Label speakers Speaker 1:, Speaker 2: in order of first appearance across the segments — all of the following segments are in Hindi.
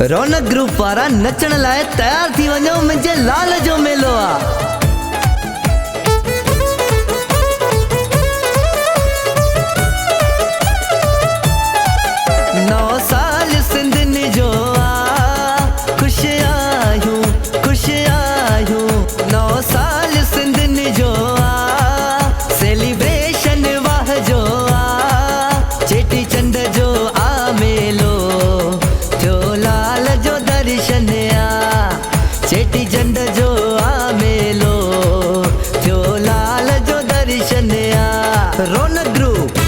Speaker 1: रौनक ग्रुप वारा नचण लाइ तैयार थी वञो, मुंहिंजे लाल जो मेलो आ। नौ साल सिंधनि जो आ, खुश आहियूं खुश आहियूं। नौ साल सिंधनि जो आ, सेलिब्रेशन वाह जो आ। चेटी चंड जो आ मेलो, थियो लाल जो दर्शन आ। चेटी चंड जो आ मेलो, थियो लाल जो दर्शन आ। रौनक ग्रुप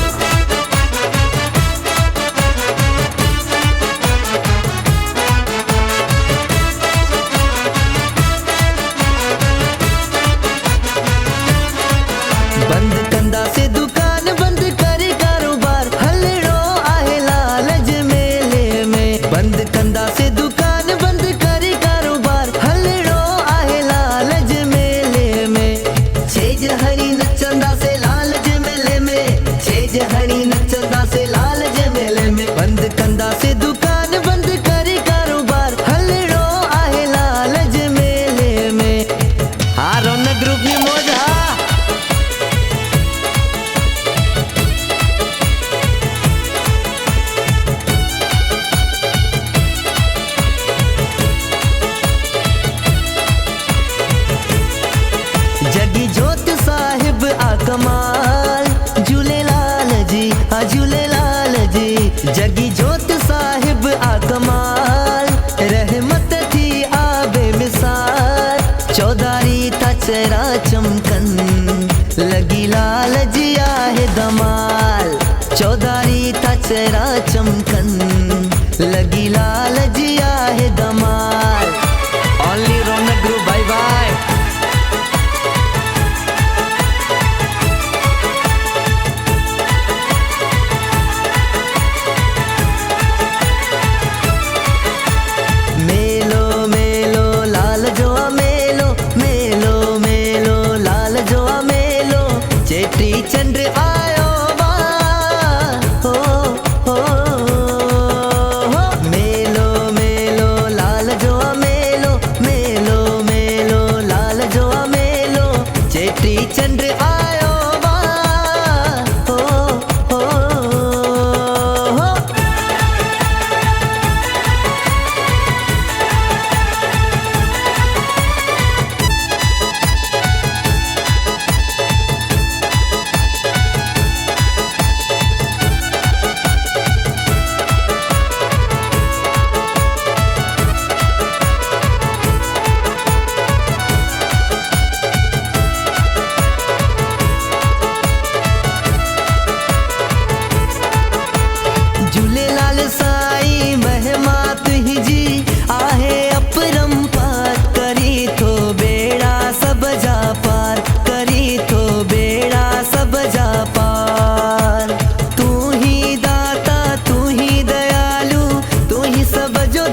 Speaker 1: बंद कंदा से दुकान, बंद करे कारोबार, हलड़ो आहे लालच मेले में। बंद कंदा से दुकान, बंद करे कारोबार, हलड़ो आहे लालच मेले में। छेज हरी नचंदा से लालच मेले में, छेज हरी नचंदा से लालच मेले में। बंद कंदा से दुकान, बंद करे कारोबार, हलड़ो आहे लालच मेले में। हाँ, रौनक ग्रुप की मौज हा। जगी जोत साहिब आ कमाल, झूलेलाल जी आ झूलेलाल जी। जगी जोत साहिब आ कमाल, रहमत थी आ बेमिसाल। चौधारी था चेहरा चमकन, लगी लाल जी आहे धमाल। चौधारी था चेहरा चमकन, लगी लाल जी आहे धमाल। ओनली रौनक ग्रुप, बाय बाय। मेलो मेलो लाल जो आ मेलो, मेलो मेलो लाल जो आ मेलो। चेटी चंड आयो बा, हो हो हो। मेलो मेलो लाल जो आ मेलो, मेलो मेलो लाल जो आ मेलो। चेटी चंड आयो बा, हो हो हो। झूलेलाल साईं महिमा तुंहिंजी आहे अपरंपार। करी थो बेड़ा सब जा पार, करी थो बेड़ा सब जा पार। तू ही दाता, तू ही दयालु, तू ही सब जो